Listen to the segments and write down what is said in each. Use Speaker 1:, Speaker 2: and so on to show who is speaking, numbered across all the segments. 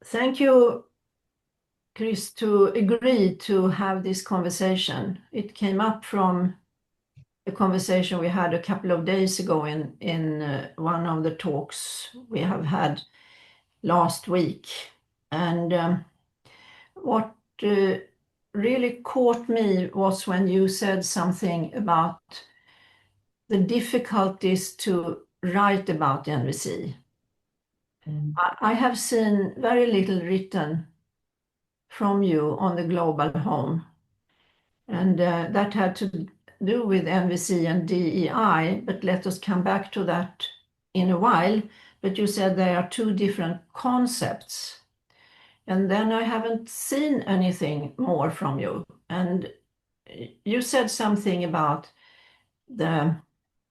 Speaker 1: thank you, Chris, to agree to have this conversation. It came up from a conversation we had a couple of days ago in one of the talks we have had last week. And what really caught me was when you said something about the difficulties to write about NVC. I have seen very little written from you on the global home, and that had to do with NVC and DEI, but let us come back to that in a while. But you said they are two different concepts, and then I haven't seen anything more from you. And you said something about the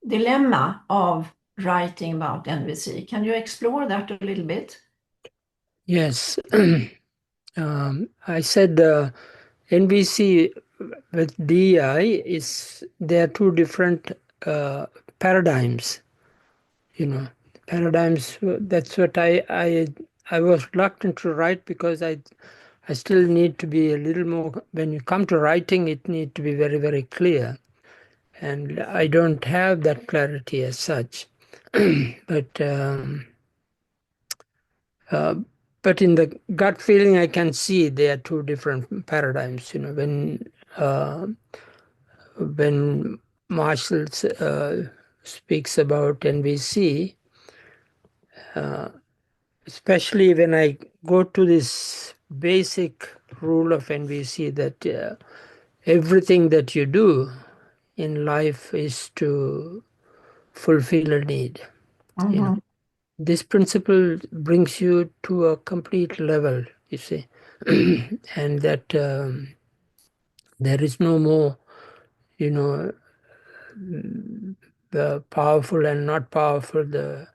Speaker 1: dilemma of writing about NVC. Can you explore that a little bit?
Speaker 2: Yes. I said NVC with DEI there are two different paradigms. Paradigms. That's what I was reluctant to write because I still need to be a little more. When you come to writing, it needs to be very, very clear, and I don't have that clarity as such. But but in the gut feeling, I can see there are two different paradigms. When Marshall speaks about NVC, especially when I go to this basic rule of NVC that everything that you do in life is to fulfill a need. This principle brings you to a complete level, you see, and that there is no more, the powerful and not powerful, the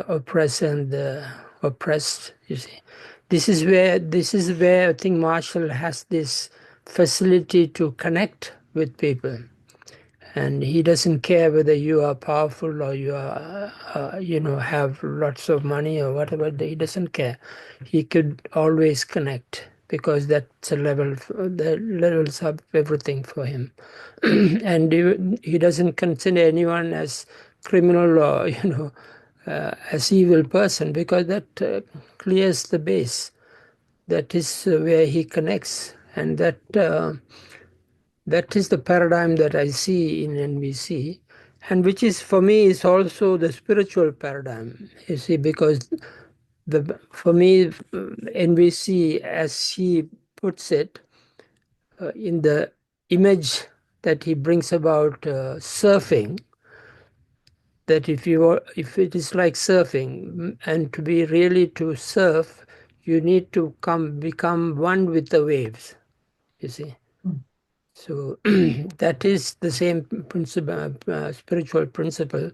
Speaker 2: oppressed and the oppressed, you see. This is where I think Marshall has this facility to connect with people. And he doesn't care whether you are powerful or you are, have lots of money or whatever. He doesn't care. He could always connect because that's the levels up everything for him. And he doesn't consider anyone as criminal or, as evil person because that clears the base. That is where he connects. And that is the paradigm that I see in NVC, and which is for me is also the spiritual paradigm. You see, because for me NVC, as he puts it, in the image that he brings about surfing, that if it is like surfing, and to be really to surf, you need to become one with the waves. You see. So that is the same principle, spiritual principle,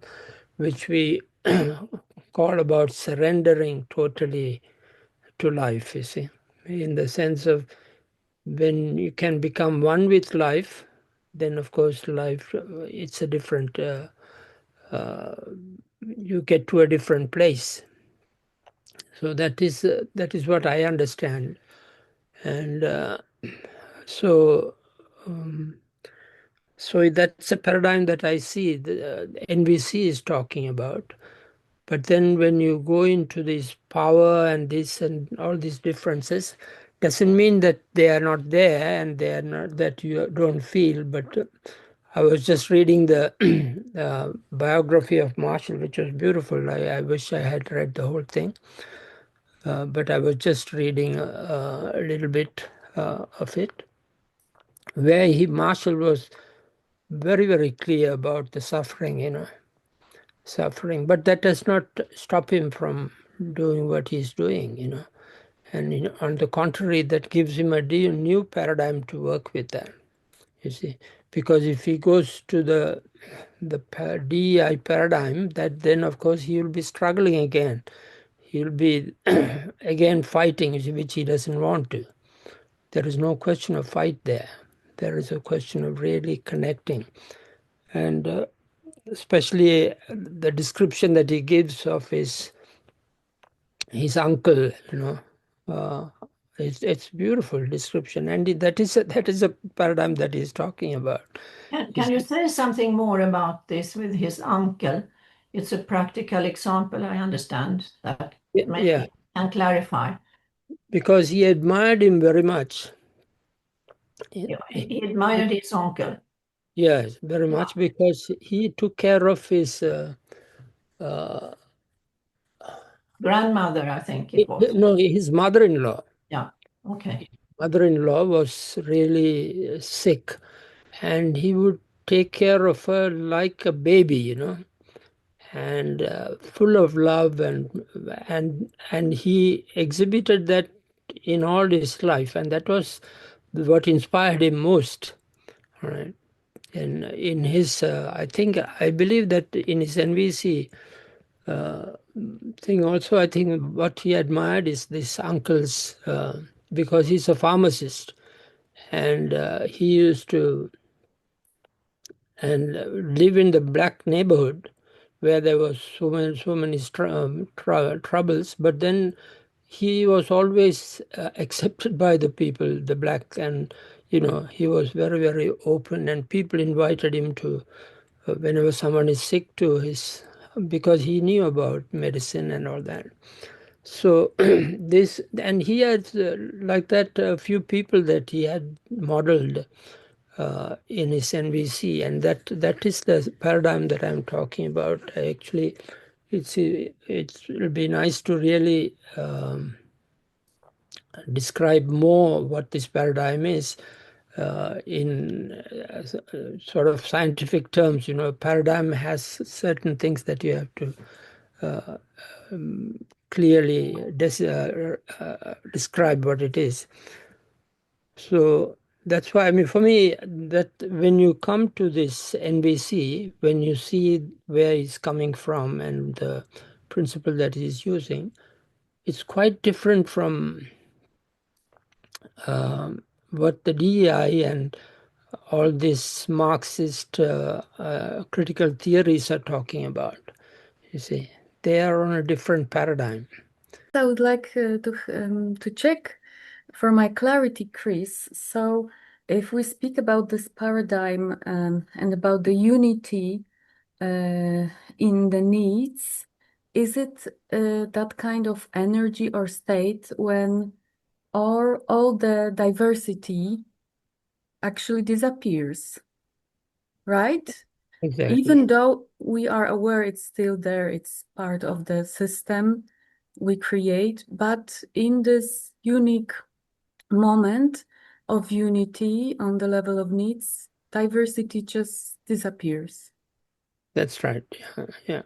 Speaker 2: which we call about surrendering totally to life, you see, in the sense of when you can become one with life, then of course life, it's a different, you get to a different place. So that is what I understand. And so that's a paradigm that I see the NVC is talking about. But then when you go into this power and this and all these differences, doesn't mean that they are not there and they are not that you don't feel. But I was just reading the biography of Marshall, which was beautiful. I wish I had read the whole thing. But I was just reading a little bit of it, where Marshall was very, very clear about the suffering, suffering. But that does not stop him from doing what he's doing. And on the contrary, that gives him a new paradigm to work with that, you see. Because if he goes to the DEI paradigm, that then of course he will be struggling again. He'll be again fighting, which he doesn't want to. There is no question of fight there. There is a question of really connecting. And especially the description that he gives of his uncle, Uh, it's beautiful description, and that is a paradigm that he's talking about.
Speaker 1: Can you say something more about this with his uncle? It's a practical example, I understand, that
Speaker 2: Yeah,
Speaker 1: maybe can clarify.
Speaker 2: because he admired him very much.
Speaker 1: He admired his uncle.
Speaker 2: Yes, very
Speaker 1: Yeah.
Speaker 2: much, because he took care of his uh,
Speaker 1: Grandmother, I think it was.
Speaker 2: no, his mother-in-law.
Speaker 1: Yeah. Okay.
Speaker 2: Mother-in-law was really sick, and he would take care of her like a baby, and full of love, and he exhibited that in all his life, and that was what inspired him most. All right. In his, I believe that in his NVC thing also, I think what he admired is this uncle's, because he's a pharmacist, and he used to live in the black neighborhood where there was so many troubles, but then he was always accepted by the people, the black, and he was very, very open, and people invited him to, whenever someone is sick, to his, because he knew about medicine and all that. So this, and he had like that a few people that he had modeled in his NVC, and that is the paradigm that I'm talking about. Actually, it'll be nice to really describe more what this paradigm is in sort of scientific terms. Paradigm has certain things that you have to clearly describe what it is. So that's why, I mean, for me, that when you come to this NVC, when you see where he's coming from and the principle that he's using, it's quite different from what the DEI and all these Marxist critical theories are talking about. You see, they are on a different paradigm.
Speaker 3: I would like to check for my clarity, Chris. So if we speak about this paradigm and about the unity in the needs, is it that kind of energy or state when all the diversity actually disappears, right?
Speaker 2: Exactly.
Speaker 3: Even though we are aware it's still there, it's part of the system we create, but in this unique moment of unity on the level of needs, diversity just disappears.
Speaker 2: That's right. Yeah.